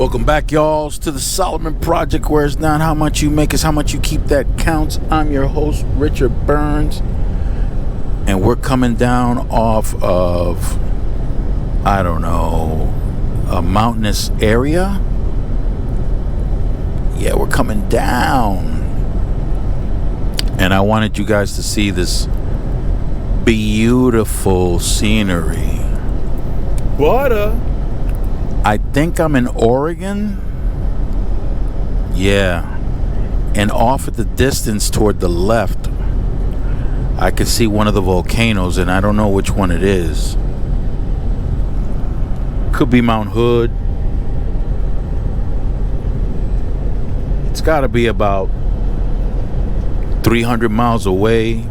Welcome back, y'all, to the Solomon Project, where it's not how much you make, it's how much you keep that counts. I'm your host, Richard Burns, and we're coming down off of, I don't know, a mountainous area. Yeah, we're coming down, and I wanted you guys to see this beautiful scenery. Water. I think I'm in Oregon. Yeah. And off at the distance toward the left, I can see one of the volcanoes, and I don't know which one it is. Could be Mount Hood. It's got to be about 300 miles away.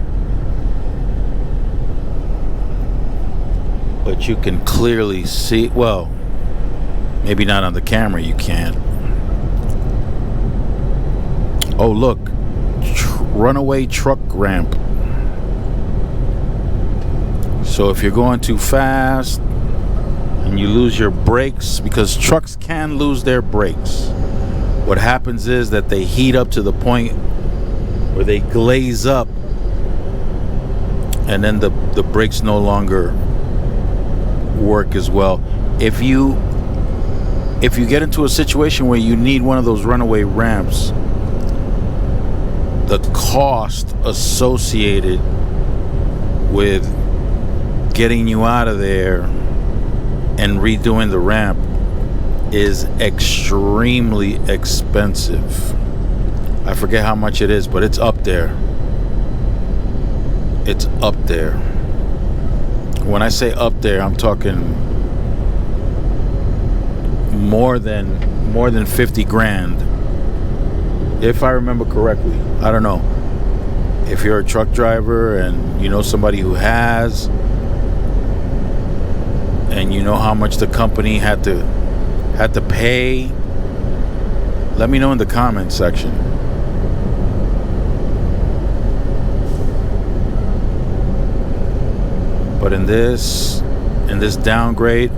But you can clearly see, well, maybe not on the camera, you can't. Oh, look. Runaway truck ramp. So if you're going too fast and you lose your brakes, because trucks can lose their brakes, what happens is that they heat up to the point where they glaze up, and then the brakes no longer work as well. If you get into a situation where you need one of those runaway ramps, the cost associated with getting you out of there and redoing the ramp is extremely expensive. I forget how much it is, but it's up there. It's up there. When I say up there, I'm talking more than 50 grand, if I remember correctly. I don't know. If you're a truck driver and you know somebody who has, and you know how much the company had to pay, let me know in the comments section. But in this downgrade,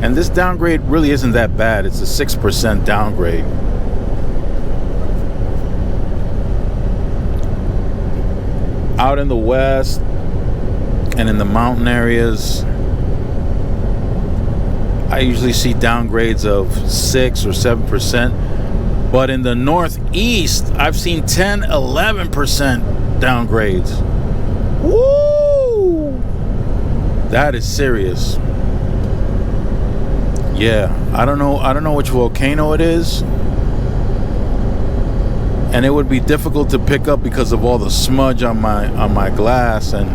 and this downgrade really isn't that bad. It's a 6% downgrade. Out in the west and in the mountain areas, I usually see downgrades of 6 or 7%. But in the northeast, I've seen 10, 11% downgrades. Woo! That is serious. Yeah, I don't know which volcano it is, and it would be difficult to pick up because of all the smudge on my glass, and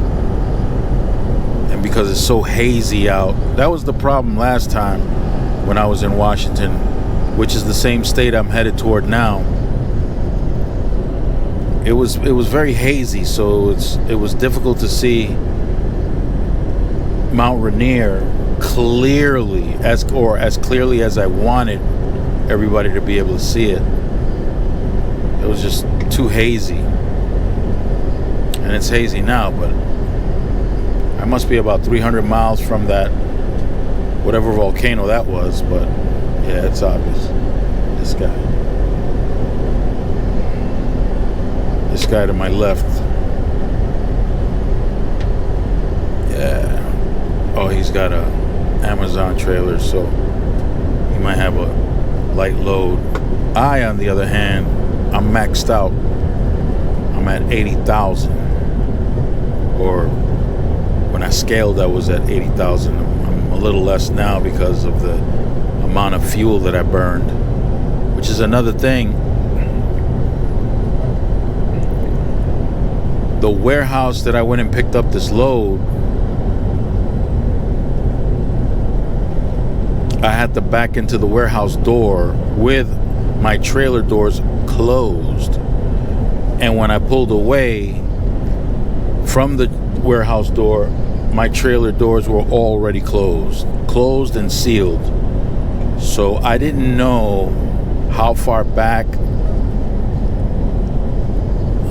because it's so hazy out. That was the problem last time when I was in Washington, which is the same state I'm headed toward now. It was very hazy, so it was difficult to see Mount Rainier clearly, as clearly as I wanted everybody to be able to see it. It was just too hazy, and it's hazy now. But I must be about 300 miles from that, whatever volcano that was. But yeah, it's obvious. This guy to my left. Yeah. Oh, he's got a Amazon trailer, so he might have a light load. I, on the other hand, I'm maxed out. I'm at 80,000. Or when I scaled, I was at 80,000. I'm a little less now because of the amount of fuel that I burned, which is another thing. The warehouse that I went and picked up this load, I had to back into the warehouse door with my trailer doors closed. And when I pulled away from the warehouse door, my trailer doors were already closed and sealed. So I didn't know how far back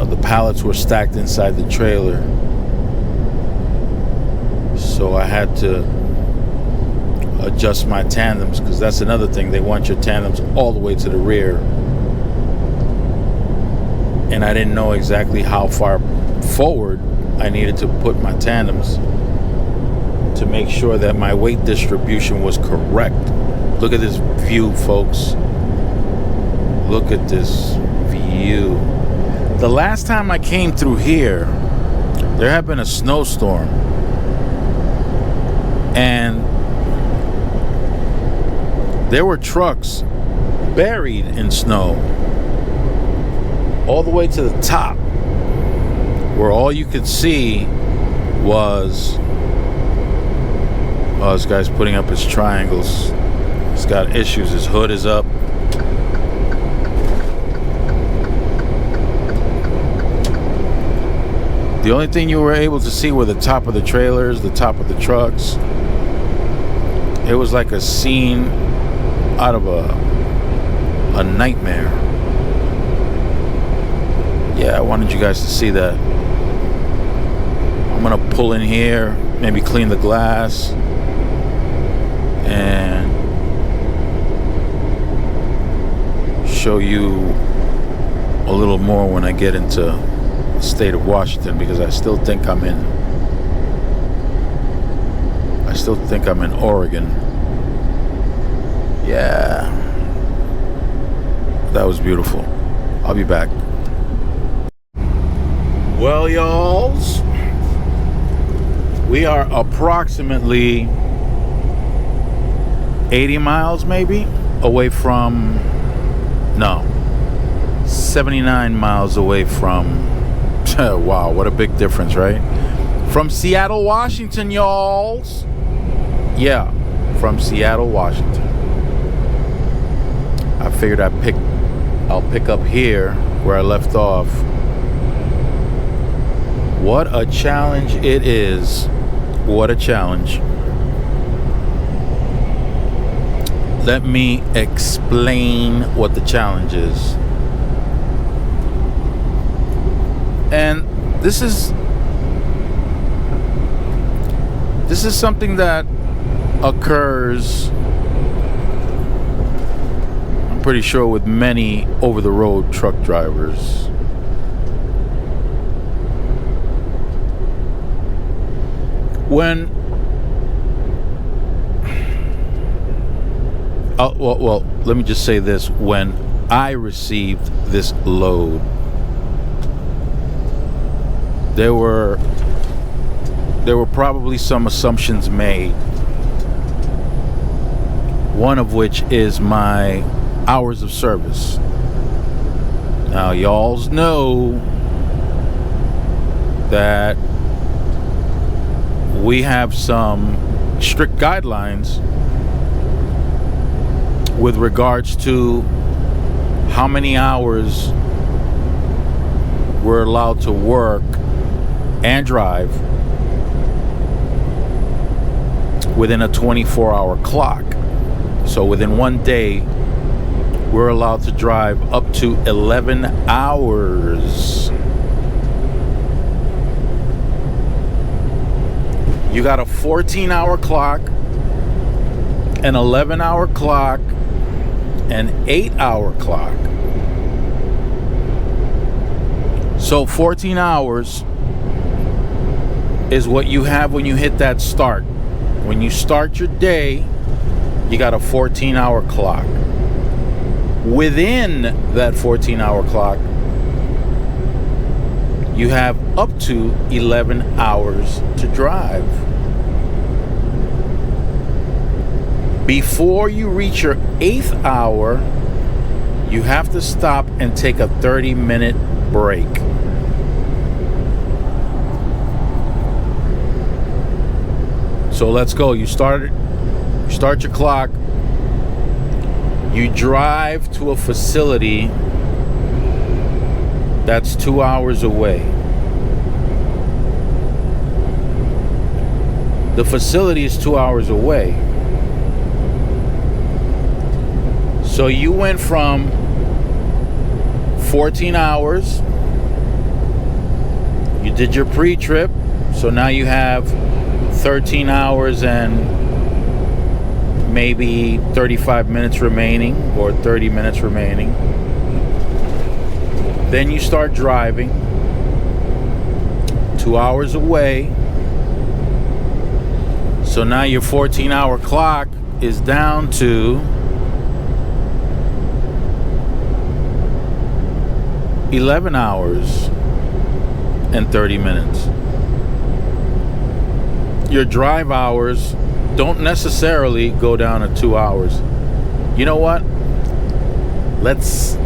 the pallets were stacked inside the trailer. So I had to adjust my tandems, because that's another thing. They want your tandems all the way to the rear. And I didn't know exactly how far forward I needed to put my tandems to make sure that my weight distribution was correct. Look at this view, folks. Look at this view. The last time I came through here, there had been a snowstorm. And there were trucks buried in snow all the way to the top, where all you could see was, oh, this guy's putting up his triangles. He's got issues. His hood is up. The only thing you were able to see were the top of the trailers, the top of the trucks. It was like a scene out of a nightmare. Yeah, I wanted you guys to see that. I'm gonna pull in here, maybe clean the glass, and show you a little more when I get into the state of Washington, because I still think I'm in Oregon. Yeah, that was beautiful. I'll be back. Well, y'alls, we are approximately 80 miles maybe away from, no, 79 miles away from, wow, what a big difference, right? From Seattle, Washington, y'alls. Yeah, from Seattle, Washington. I figured I'll pick up here where I left off. What a challenge it is. What a challenge. Let me explain what the challenge is. And this is something that occurs, I'm pretty sure, with many over-the-road truck drivers. Well, let me just say this. When I received this load, there were probably some assumptions made. One of which is my hours of service. Now, y'alls know that we have some strict guidelines with regards to how many hours we're allowed to work and drive within a 24-hour clock. So within one day, we're allowed to drive up to 11 hours. You got a 14-hour clock, an 11-hour clock, an 8-hour clock. So 14 hours is what you have when you hit that start. When you start your day, you got a 14-hour clock. Within that 14-hour clock, you have up to 11 hours to drive. Before you reach your 8th hour, you have to stop and take a 30-minute break. So let's go. You start your clock. You drive to a facility that's 2 hours away. The facility is 2 hours away. So you went from 14 hours. You did your pre-trip. So now you have 13 hours and maybe 35 minutes remaining or 30 minutes remaining. Then you start driving 2 hours away. So now your 14-hour clock is down to 11 hours and 30 minutes. Your drive hours don't necessarily go down to 2 hours. You know what? Let's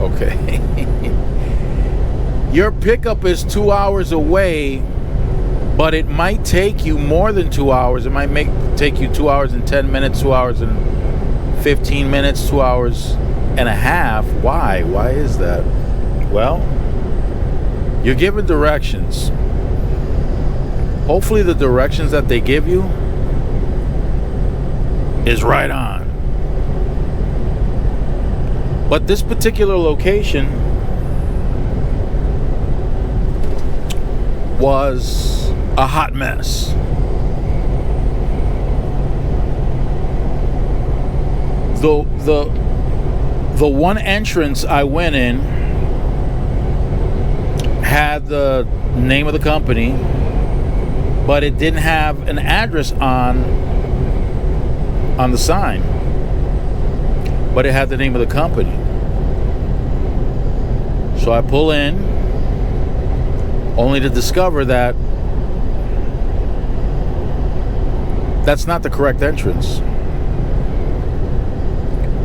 okay. Your pickup is 2 hours away, but it might take you more than 2 hours. It might take you 2 hours and 10 minutes, 2 hours and 15 minutes, 2 hours and a half. Why? Why is that? Well, you're given directions. Hopefully the directions that they give you is right on. But this particular location was a hot mess. The one entrance I went in had the name of the company, but it didn't have an address on the sign. But it had the name of the company. So I pull in, only to discover that that's not the correct entrance.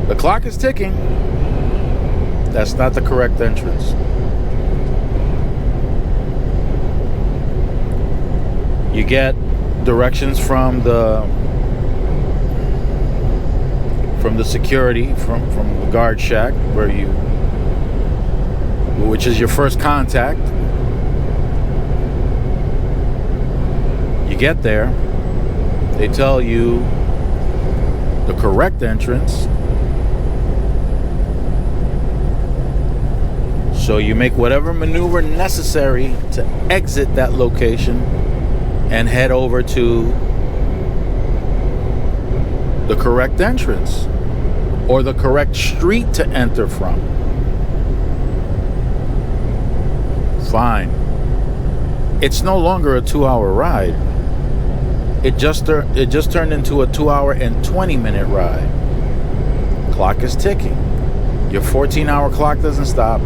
The clock is ticking. That's not the correct entrance. You get directions from the security, from the guard shack, which is your first contact. You get there, they tell you the correct entrance. So you make whatever maneuver necessary to exit that location and head over to the correct entrance or the correct street to enter from. Fine. It's no longer a 2-hour ride. It just turned into a 2 hour and 20-minute ride. Clock is ticking. Your 14-hour clock doesn't stop.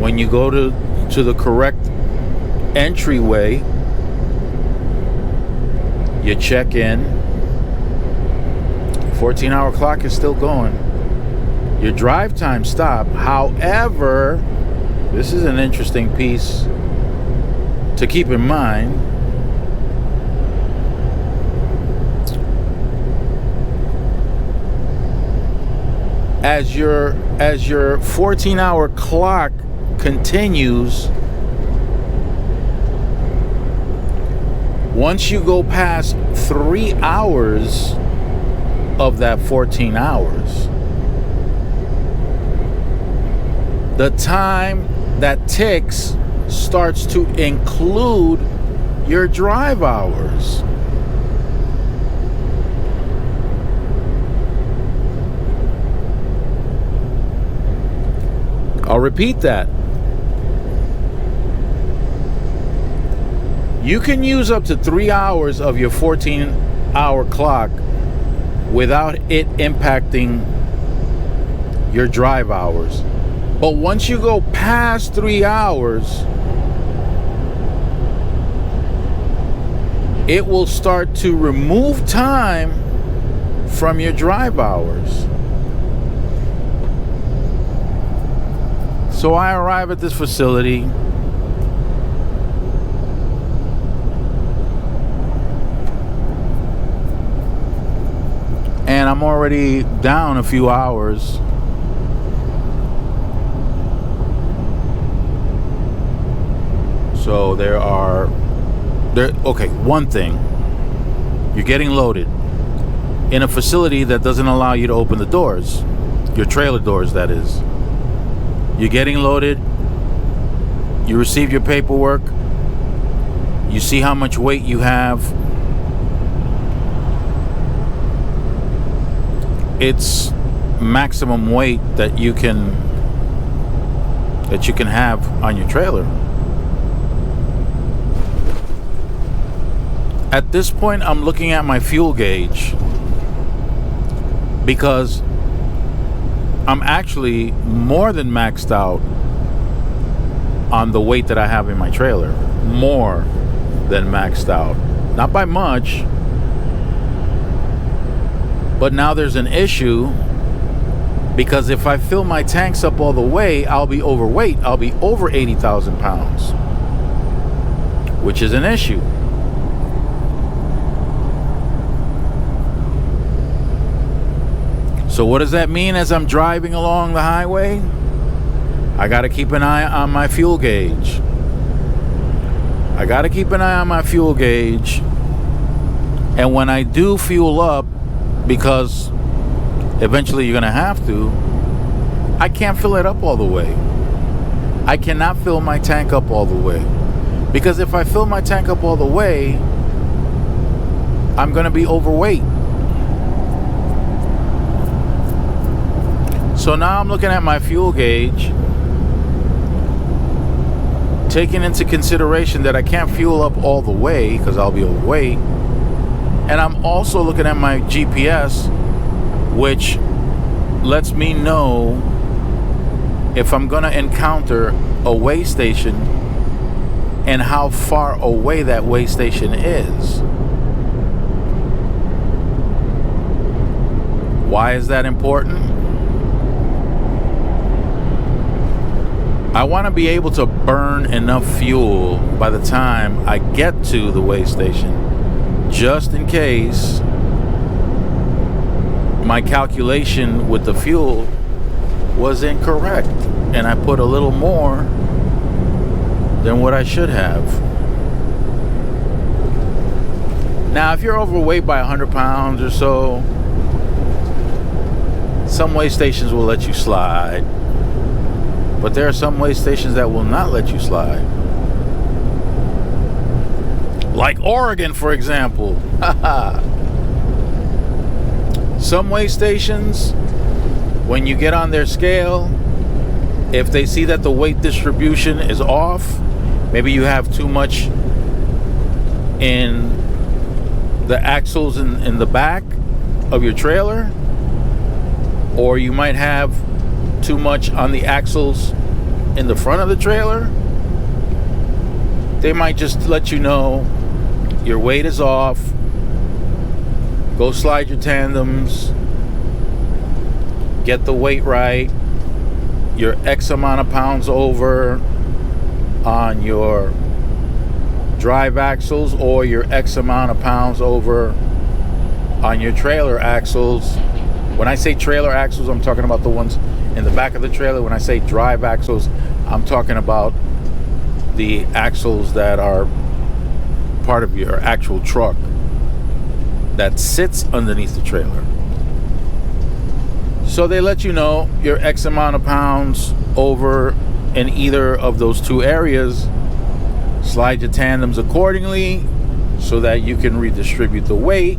When you go to the correct entryway, you check in. 14-hour clock is still going. Your drive time stopped. However, this is an interesting piece to keep in mind. As your 14-hour clock continues, once you go past 3 hours of that 14 hours, the time that ticks starts to include your drive hours. I'll repeat that. You can use up to 3 hours of your 14-hour clock without it impacting your drive hours. But once you go past 3 hours, it will start to remove time from your drive hours. So I arrive at this facility. And I'm already down a few hours. So okay, one thing. You're getting loaded in a facility that doesn't allow you to open the doors. Your trailer doors, that is. You're getting loaded. You receive your paperwork. You see how much weight you have? It's maximum weight that you can have on your trailer. At this point, I'm looking at my fuel gauge because I'm actually more than maxed out on the weight that I have in my trailer. More than maxed out. Not by much. But now there's an issue because if I fill my tanks up all the way, I'll be overweight. I'll be over 80,000 pounds, which is an issue. So what does that mean as I'm driving along the highway? I got to keep an eye on my fuel gauge. And when I do fuel up, because eventually you're going to have to, I can't fill it up all the way. I cannot fill my tank up all the way. Because if I fill my tank up all the way, I'm going to be overweight. So now I'm looking at my fuel gauge, taking into consideration that I can't fuel up all the way because I'll be overweight. And I'm also looking at my GPS, which lets me know if I'm going to encounter a weigh station and how far away that weigh station is. Why is that important? I want to be able to burn enough fuel by the time I get to the weigh station, just in case my calculation with the fuel was incorrect and I put a little more than what I should have. Now, if you're overweight by 100 pounds or so, some weigh stations will let you slide. But there are some weigh stations that will not let you slide. Like Oregon, for example. Some weigh stations, when you get on their scale, if they see that the weight distribution is off, maybe you have too much in the axles in the back of your trailer, or you might have too much on the axles in the front of the trailer, they might just let you know your weight is off. Go slide your tandems, get the weight right. You're X amount of pounds over on your drive axles, or you're X amount of pounds over on your trailer axles. When I say trailer axles, I'm talking about the ones in the back of the trailer. When I say drive axles, I'm talking about the axles that are part of your actual truck that sits underneath the trailer. So they let you know you're X amount of pounds over in either of those two areas. Slide your tandems accordingly so that you can redistribute the weight,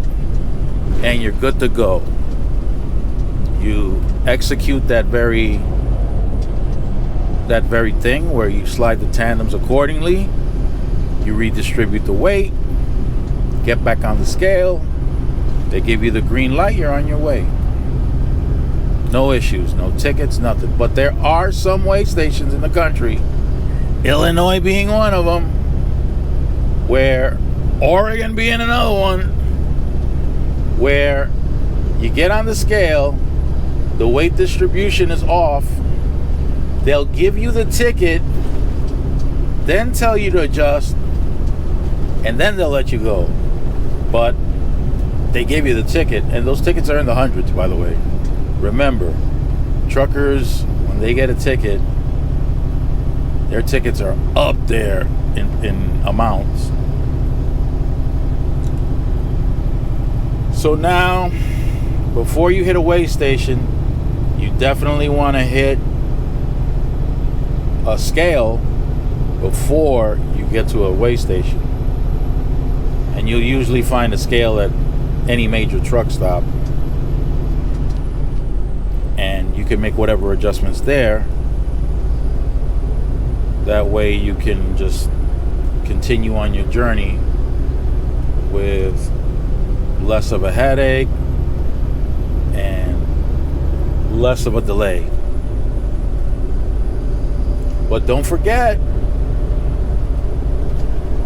and you're good to go. You execute that very thing where you slide the tandems accordingly, you redistribute the weight, get back on the scale, they give you the green light, you're on your way. No issues, no tickets, nothing. But there are some weigh stations in the country, Illinois being one of them, where Oregon being another one, where you get on the scale, the weight distribution is off, they'll give you the ticket, then tell you to adjust, and then they'll let you go. But they gave you the ticket, and those tickets are in the hundreds, by the way. Remember, truckers, when they get a ticket, their tickets are up there in amounts. So now, before you hit a weigh station, you definitely want to hit a scale before you get to a weigh station. And you'll usually find a scale at any major truck stop. And you can make whatever adjustments there. That way you can just continue on your journey with less of a headache and less of a delay. But don't forget,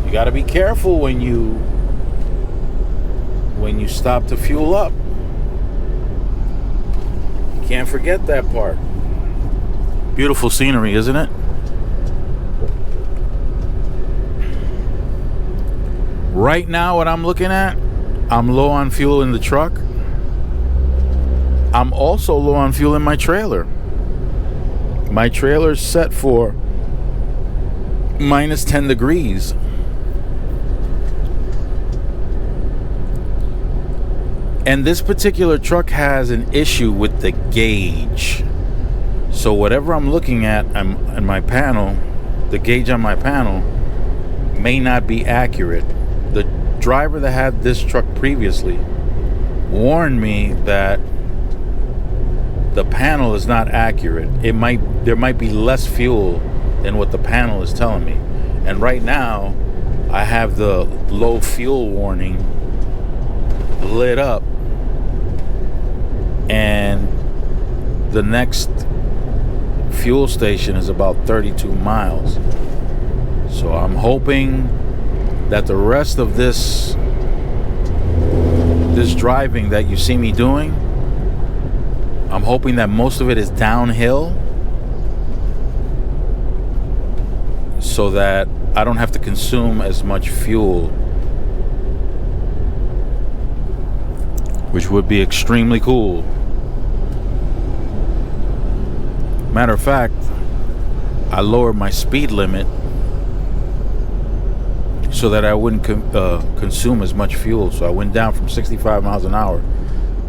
you got to be careful when you stop to fuel up. You can't forget that part. Beautiful scenery, isn't it? Right now, what I'm looking at, I'm low on fuel in the truck. I'm also low on fuel in my trailer. My trailer's set for minus 10 degrees. And this particular truck has an issue with the gauge. So whatever I'm looking at on my panel, the gauge on my panel may not be accurate. The driver that had this truck previously warned me that the panel is not accurate. There might be less fuel than what the panel is telling me. And right now, I have the low fuel warning lit up, and the next fuel station is about 32 miles. So I'm hoping that the rest of this driving that you see me doing, I'm hoping that most of it is downhill, so that I don't have to consume as much fuel, which would be extremely cool. Matter of fact, I lowered my speed limit so that I wouldn't consume as much fuel. So I went down from 65 miles an hour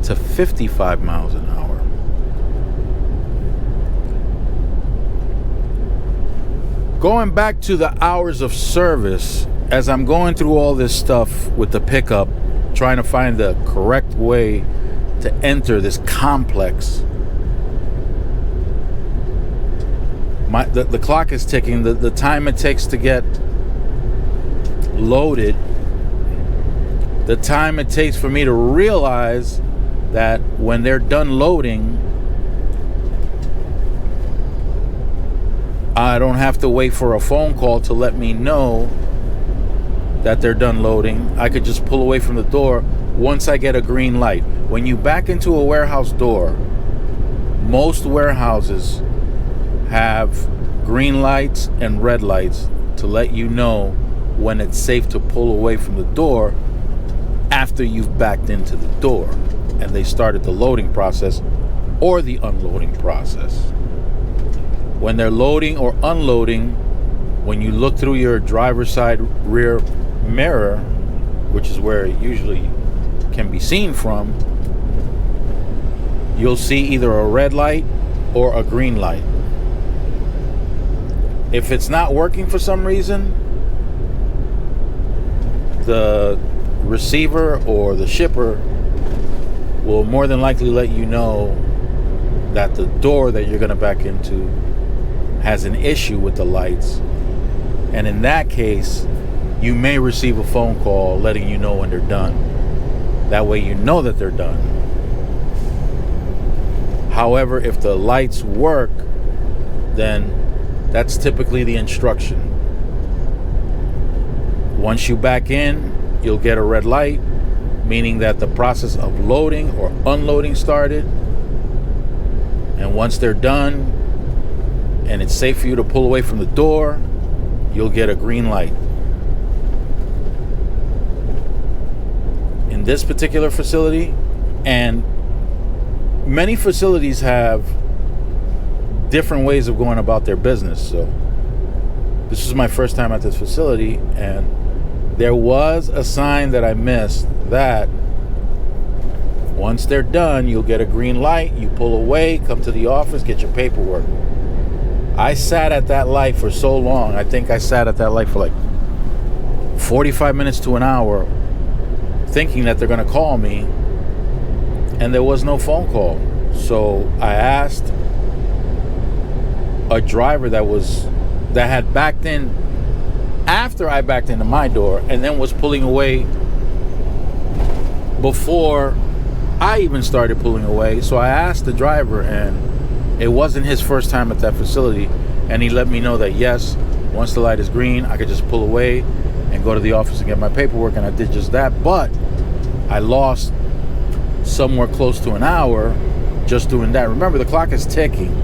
to 55 miles an hour. Going back to the hours of service, as I'm going through all this stuff with the pickup, trying to find the correct way to enter this complex, the clock is ticking. The time it takes to get loaded, the time it takes for me to realize that when they're done loading, I don't have to wait for a phone call to let me know that they're done loading. I could just pull away from the door once I get a green light. When you back into a warehouse door, most warehouses have green lights and red lights to let you know when it's safe to pull away from the door after you've backed into the door and they started the loading process or the unloading process. When they're loading or unloading, when you look through your driver's side rear mirror, which is where it usually can be seen from, you'll see either a red light or a green light. If it's not working for some reason, the receiver or the shipper will more than likely let you know that the door that you're going to back into has an issue with the lights. And in that case, you may receive a phone call letting you know when they're done. That way you know that they're done. However, if the lights work, then that's typically the instruction. Once you back in, you'll get a red light, meaning that the process of loading or unloading started. And once they're done and it's safe for you to pull away from the door, you'll get a green light. In this particular facility, and many facilities have different ways of going about their business. So this is my first time at this facility, and there was a sign that I missed that once they're done, you'll get a green light, you pull away, come to the office, get your paperwork. I sat at that light for so long. I think I sat at that light for like 45 minutes to an hour thinking that they're going to call me, and there was no phone call. So I asked a driver that had backed in after I backed into my door and then was pulling away before I even started pulling away. So I asked the driver, and it wasn't his first time at that facility, and he let me know that yes, once the light is green, I could just pull away and go to the office and get my paperwork, and I did just that. But I lost somewhere close to an hour just doing that. Remember, the clock is ticking.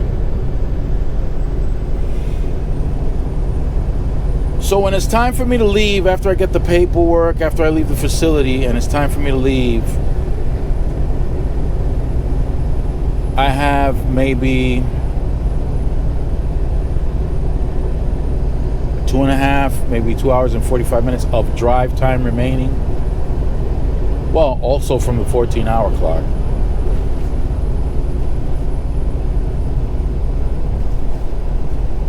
So when it's time for me to leave, after I get the paperwork, after I leave the facility, and it's time for me to leave, I have maybe 2.5, maybe 2 hours and 45 minutes of drive time remaining. Well, also from the 14-hour clock.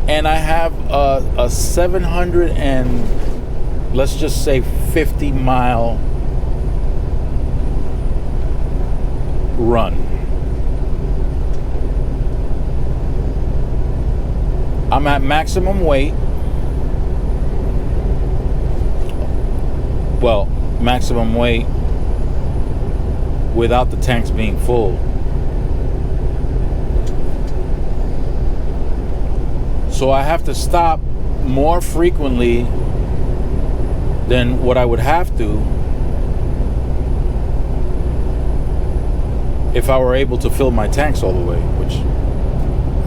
And I have a 700 and let's just say 50-mile run. I'm at maximum weight. Well, maximum weight without the tanks being full. So I have to stop more frequently than what I would have to if I were able to fill my tanks all the way, which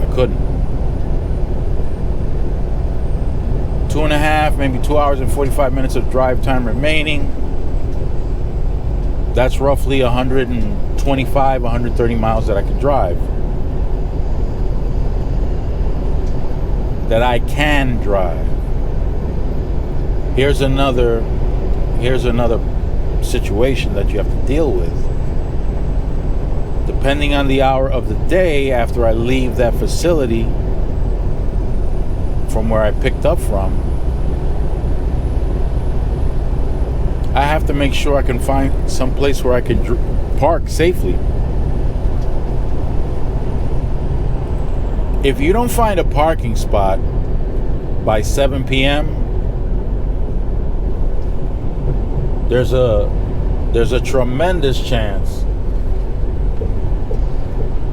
I couldn't. 2.5, maybe 2 hours and 45 minutes of drive time remaining. That's roughly 125, 130 miles that I could drive. That I can drive. Here's another situation that you have to deal with. Depending on the hour of the day after I leave that facility from where I picked up from, I have to make sure I can find some place where I can park safely. If you don't find a parking spot by 7 p.m., there's a tremendous chance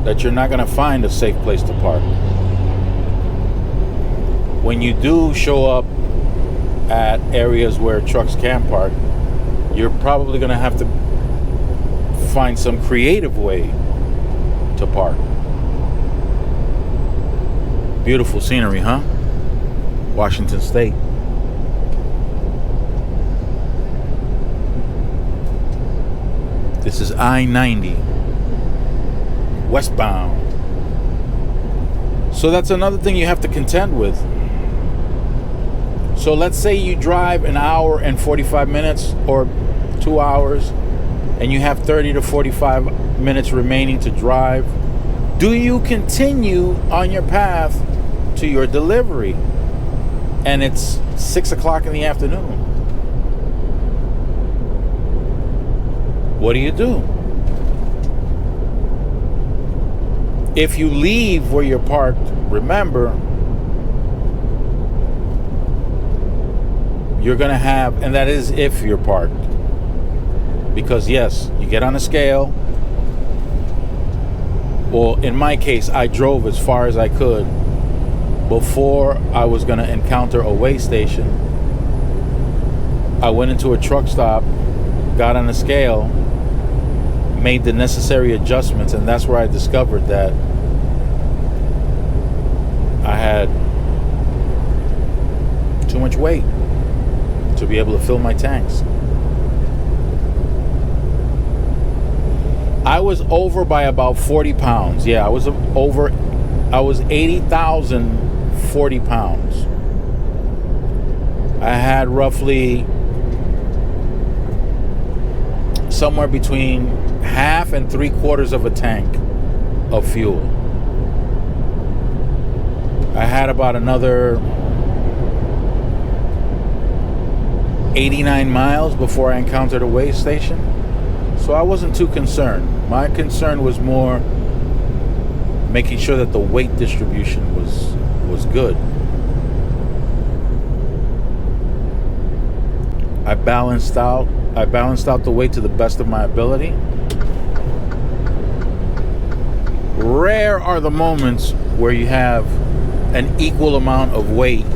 that you're not going to find a safe place to park. When you do show up at areas where trucks can park, you're probably going to have to find some creative way to park. Beautiful scenery, huh? Washington State. This is I-90 westbound. So that's another thing you have to contend with. So let's say you drive an hour and 45 minutes or 2 hours and you have 30 to 45 minutes remaining to drive. Do you continue on your path to your delivery and it's 6 o'clock in the afternoon? What do you do? If you leave where you're parked, remember, you're going to have, and that is if you're parked, because yes, you get on a scale. Well, in my case, I drove as far as I could before I was going to encounter a weigh station. I went into a truck stop, got on a scale, made the necessary adjustments, and that's where I discovered that I had too much weight to be able to fill my tanks. I was over by about 40 pounds. Yeah, I was 80,040 pounds. I had roughly somewhere between half and 3/4 of a tank of fuel. I had about another 89 miles before I encountered a weigh station. So I wasn't too concerned. My concern was more making sure that the weight distribution was good. I balanced out the weight to the best of my ability. Rare are the moments where you have an equal amount of weight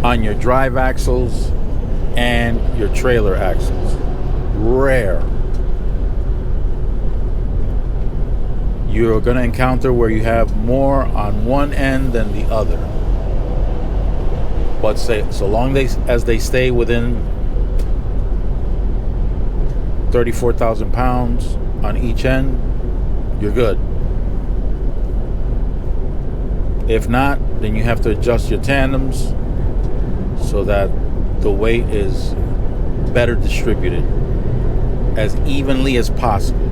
on your drive axles and your trailer axles. Rare. You're going to encounter where you have more on one end than the other. But so long as they stay within 34,000 pounds on each end, you're good. If not, then you have to adjust your tandems so that the weight is better distributed as evenly as possible.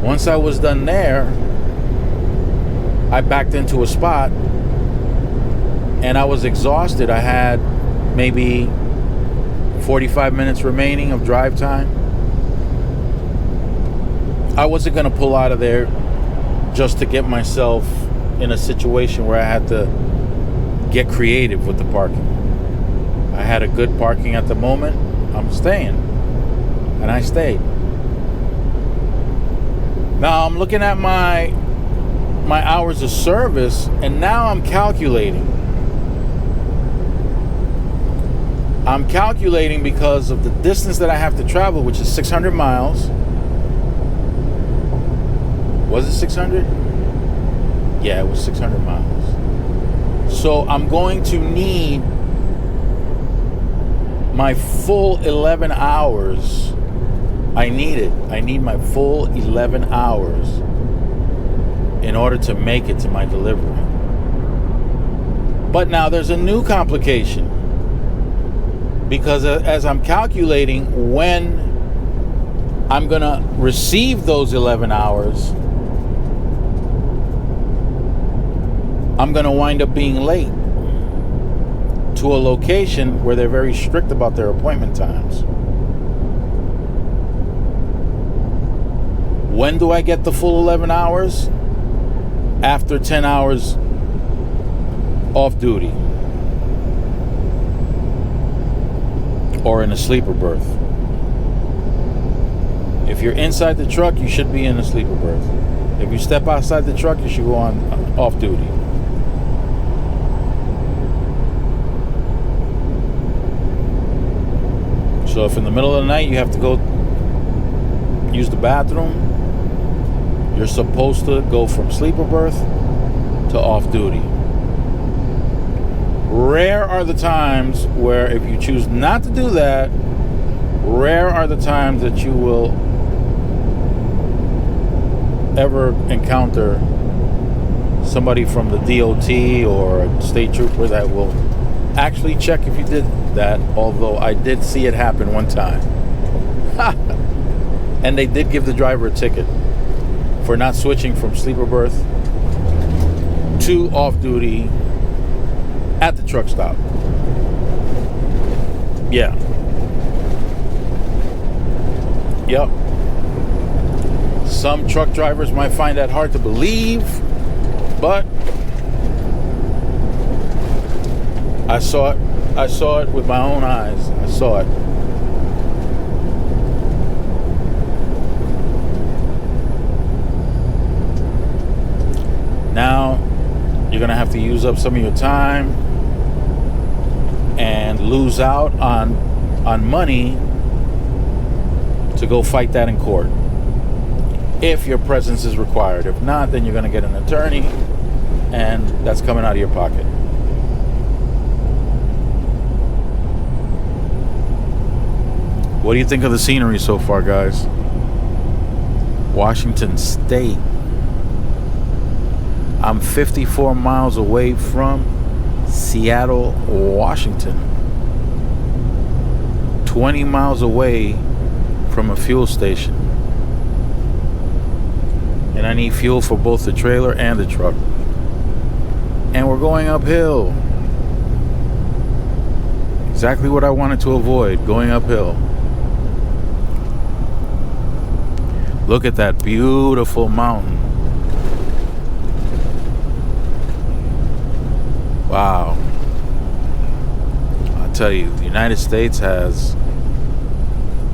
Once I was done there, I backed into a spot and I was exhausted. I had maybe 45 minutes remaining of drive time. I wasn't going to pull out of there just to get myself in a situation where I had to get creative with the parking. I had a good parking at the moment. I'm staying. And I stayed. Now I'm looking at my hours of service, and now I'm calculating. I'm calculating because of the distance that I have to travel, which is 600 miles. Was it 600? Yeah, it was 600 miles. So I'm going to need my full 11 hours. I need my full 11 hours in order to make it to my delivery. But now there's a new complication, because as I'm calculating when I'm going to receive those 11 hours, I'm going to wind up being late to a location where they're very strict about their appointment times. When do I get the full 11 hours? After 10 hours off duty or in a sleeper berth. If you're inside the truck, you should be in a sleeper berth. If you step outside the truck, you should go on off duty. So if in the middle of the night you have to go use the bathroom, you're supposed to go from sleeper berth to off duty. Rare are the times where, if you choose not to do that, rare are the times that you will ever encounter somebody from the DOT or a state trooper that will actually check if you did that, although I did see it happen one time. And they did give the driver a ticket for not switching from sleeper berth to off duty at the truck stop. Yeah. Yep. Some truck drivers might find that hard to believe, but I saw it with my own eyes. I saw it. Now you're gonna have to use up some of your time and lose out on money to go fight that in court, if your presence is required. If not, then you're gonna get an attorney, and that's coming out of your pocket. What do you think of the scenery so far, guys? Washington State. I'm 54 miles away from Seattle, Washington. 20 miles away from a fuel station. And I need fuel for both the trailer and the truck. And we're going uphill. Exactly what I wanted to avoid, going uphill. Look at that beautiful mountain. Wow. I'll tell you, the United States has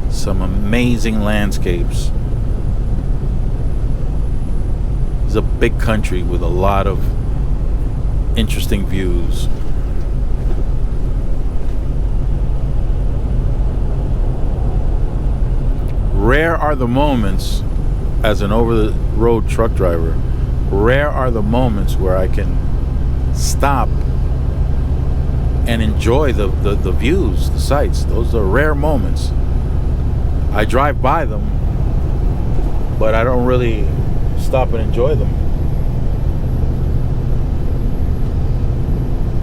some amazing landscapes. It's a big country with a lot of interesting views. Rare are the moments, as an over-the-road truck driver, rare are the moments where I can stop and enjoy the views, the sights. Those are rare moments. I drive by them, but I don't really stop and enjoy them.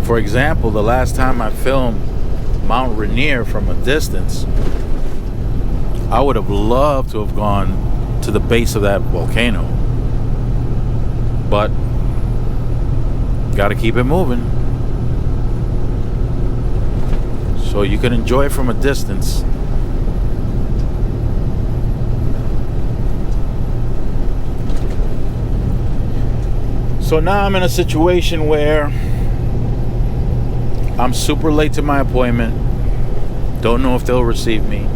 For example, the last time I filmed Mount Rainier from a distance, I would have loved to have gone to the base of that volcano, but gotta keep it moving so you can enjoy it from a distance. So now I'm in a situation where I'm super late to my appointment. Don't know if they'll receive me.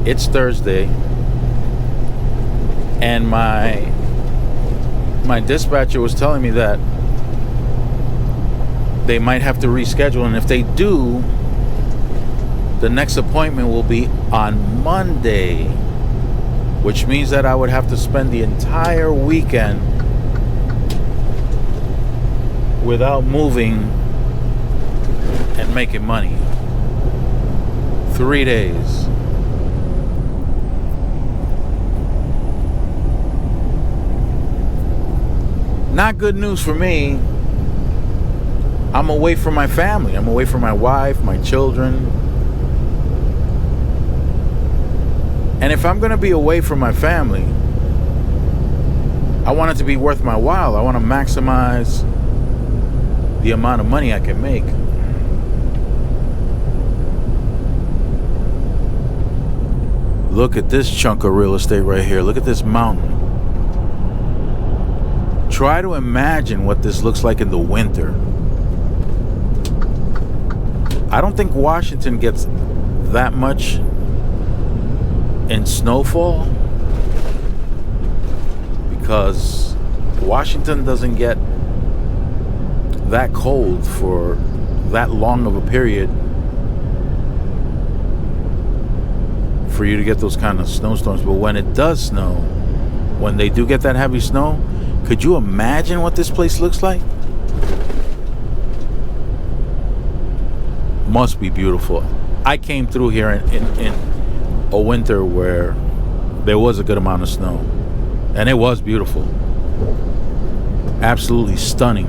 It's Thursday, and my dispatcher was telling me that they might have to reschedule, and if they do, the next appointment will be on Monday, which means that I would have to spend the entire weekend without moving and making money. 3 days. Not good news for me. I'm away from my family. I'm away from my wife, my children. And if I'm going to be away from my family, I want it to be worth my while. I want to maximize the amount of money I can make. Look at this chunk of real estate right here. Look at this mountain. Try to imagine what this looks like in the winter. I don't think Washington gets that much in snowfall because Washington doesn't get that cold for that long of a period for you to get those kind of snowstorms. But when it does snow, when they do get that heavy snow, could you imagine what this place looks like? Must be beautiful. I came through here in a winter where there was a good amount of snow, and it was beautiful. Absolutely stunning.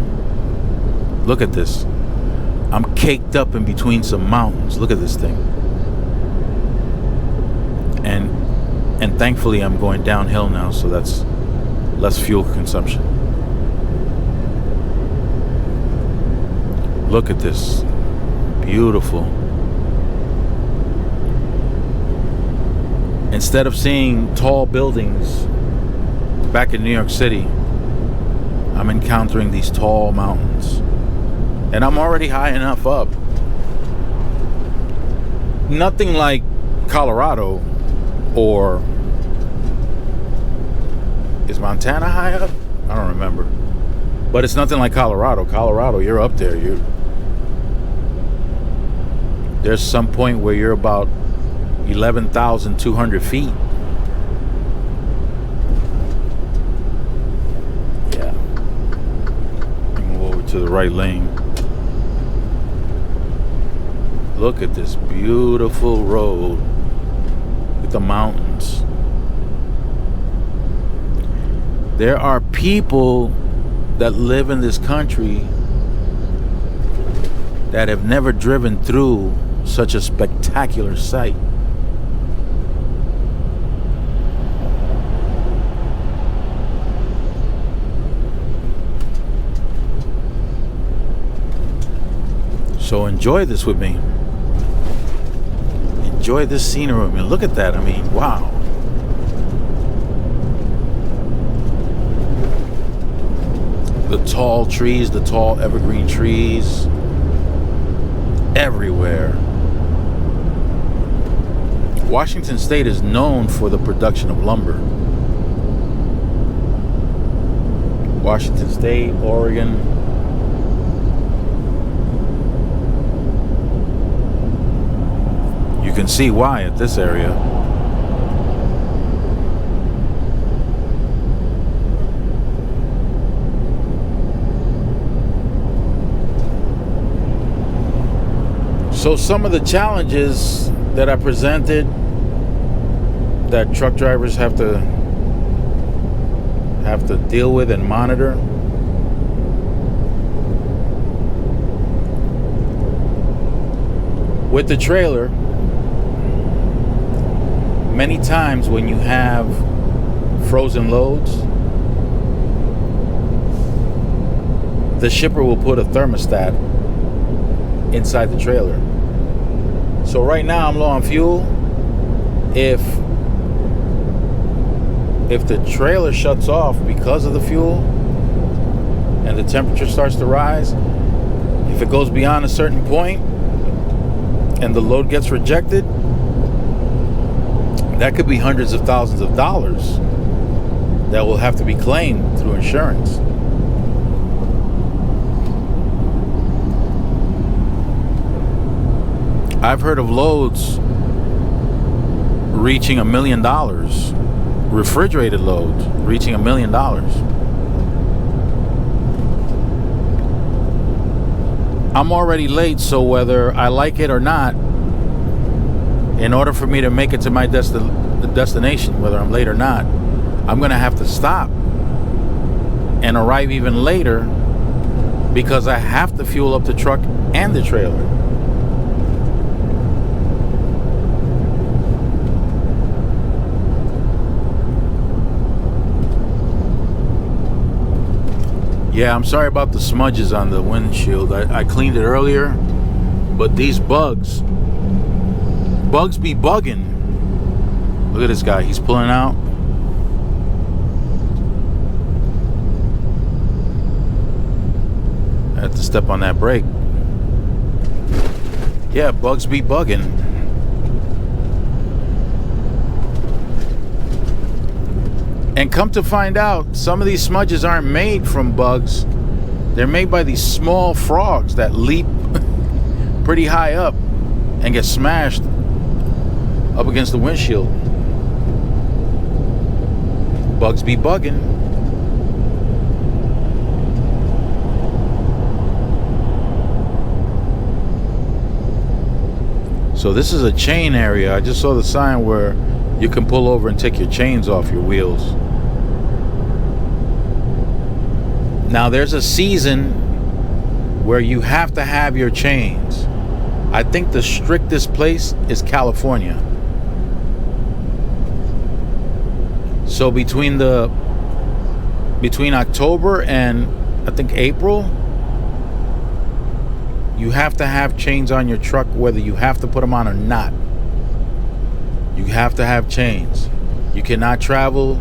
Look at this. I'm caked up in between some mountains. Look at this thing. And thankfully I'm going downhill now, so that's less fuel consumption. Look at this. Beautiful. Instead of seeing tall buildings back in New York City, I'm encountering these tall mountains. And I'm already high enough up. Nothing like Colorado, or is Montana high up? I don't remember. But it's nothing like Colorado. Colorado, you're up there. There's some point where you're about 11,200 feet. Yeah. Move over to the right lane. Look at this beautiful road with the mountains. There are people that live in this country that have never driven through such a spectacular sight. So enjoy this with me. enjoy this scenery. I mean, look at that. I mean, wow. The tall trees, the tall evergreen trees everywhere. Washington State is known for the production of lumber. Washington State, Oregon. You can see why at this area. So some of the challenges that I presented that truck drivers have to deal with and monitor. With the trailer, many times when you have frozen loads, the shipper will put a thermostat inside the trailer. So right now I'm low on fuel. If the trailer shuts off because of the fuel and the temperature starts to rise, if it goes beyond a certain point and the load gets rejected, that could be hundreds of thousands of dollars that will have to be claimed through insurance. I've heard of loads reaching $1 million, refrigerated loads reaching $1 million. I'm already late, so whether I like it or not, in order for me to make it to my destination, whether I'm late or not, I'm going to have to stop and arrive even later because I have to fuel up the truck and the trailer. Yeah, I'm sorry about the smudges on the windshield. I cleaned it earlier, but these bugs be bugging. Look at this guy, he's pulling out. I have to step on that brake. Yeah, bugs be bugging. And come to find out, some of these smudges aren't made from bugs. They're made by these small frogs that leap pretty high up and get smashed up against the windshield. Bugs be bugging. So this is a chain area. I just saw the sign where you can pull over and take your chains off your wheels. Now there's a season where you have to have your chains. I think the strictest place is California. So between October and I think April, you have to have chains on your truck whether you have to put them on or not. You have to have chains. You cannot travel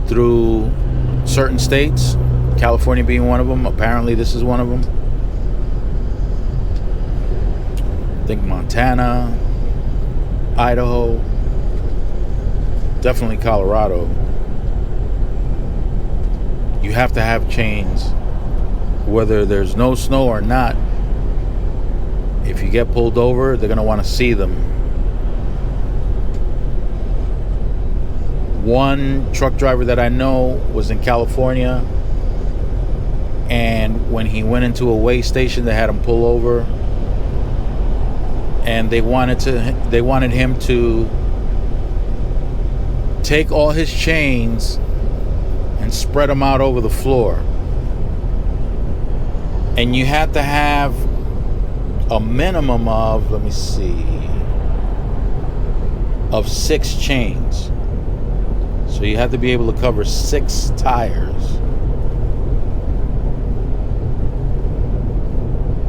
through certain states, California being one of them. Apparently this is one of them. I think Montana, Idaho, definitely Colorado. You have to have chains whether there's no snow or not. If you get pulled over, they're going to want to see them. One truck driver that I know was in California, and when he went into a weigh station, they had him pull over, and they wanted him to take all his chains and spread them out over the floor. And you had to have a minimum of, let me see, of 6 chains. So you have to be able to cover 6 tires.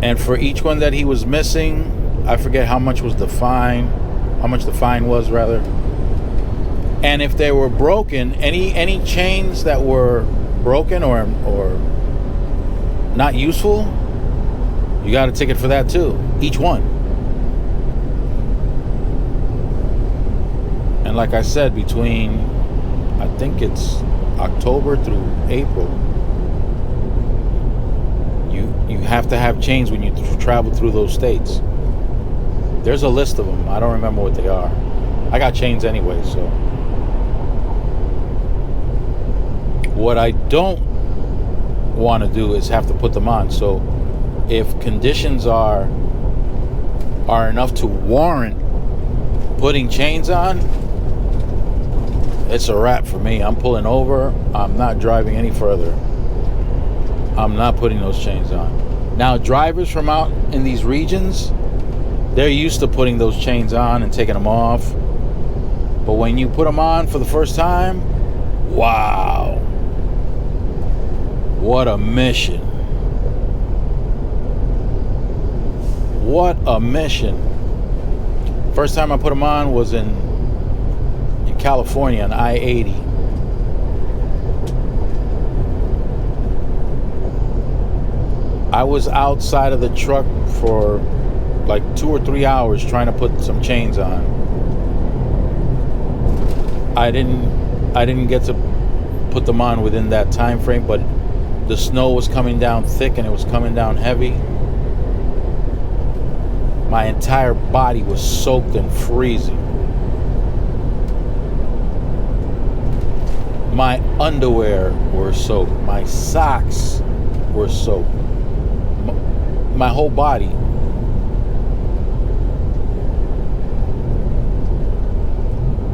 And for each one that he was missing, I forget how much was the fine how much the fine was rather. And if they were broken, any chains that were broken or not useful, you got a ticket for that too, each one. And like I said, between, I think it's October through April, you have to have chains when you travel through those states. There's a list of them. I don't remember what they are. I got chains anyway, so. What I don't want to do is have to put them on. So if conditions are enough to warrant putting chains on, it's a wrap for me. I'm pulling over. I'm not driving any further. I'm not putting those chains on. Now, drivers from out in these regions, they're used to putting those chains on and taking them off. But when you put them on for the first time, wow. What a mission. What a mission. First time I put them on was in California on I-80. I was outside of the truck for like 2 or 3 hours trying to put some chains on. I didn't get to put them on within that time frame, but the snow was coming down thick and it was coming down heavy. My entire body was soaked and freezing. My underwear were soaked. My socks were soaked. My whole body.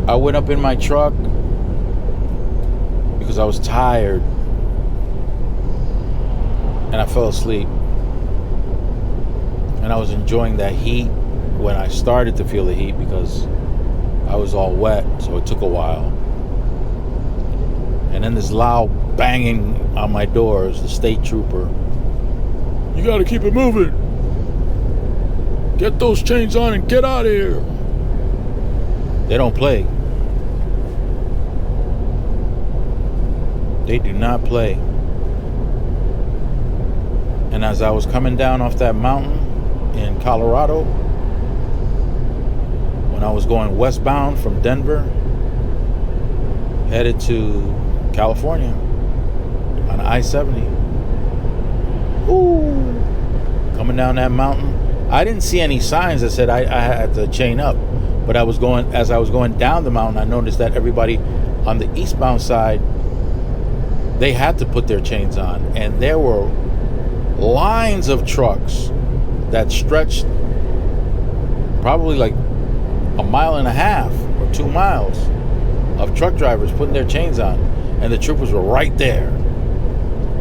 I went up in my truck because I was tired and I fell asleep. And I was enjoying that heat when I started to feel the heat because I was all wet, so it took a while. And then this loud banging on my doors, the state trooper. You gotta keep it moving. Get those chains on and get out of here. They don't play. They do not play. And as I was coming down off that mountain in Colorado, when I was going westbound from Denver, headed to California on I-70. Ooh, coming down that mountain. I didn't see any signs that said I had to chain up, but as I was going down the mountain, I noticed that everybody on the eastbound side, they had to put their chains on, and there were lines of trucks that stretched probably like 1.5 miles or 2 miles of truck drivers putting their chains on, and the troopers were right there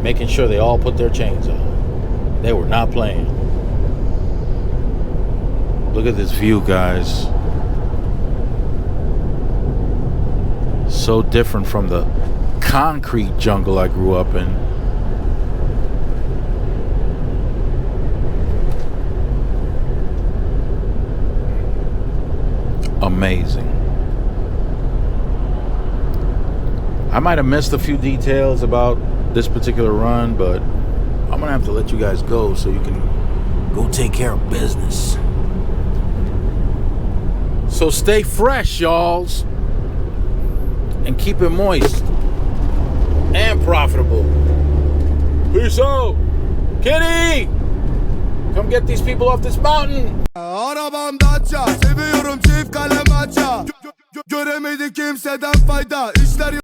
making sure they all put their chains on. They were not playing. Look at this view, guys. So different from the concrete jungle I grew up in. Amazing. I might have missed a few details about this particular run, but I'm gonna have to let you guys go so you can go take care of business. So stay fresh, y'alls, and keep it moist and profitable. Peace out. Kitty, come get these people off this mountain. Arabam Dacia, seviyorum çift kalem açça. Göremedi kimseden fayda. İşler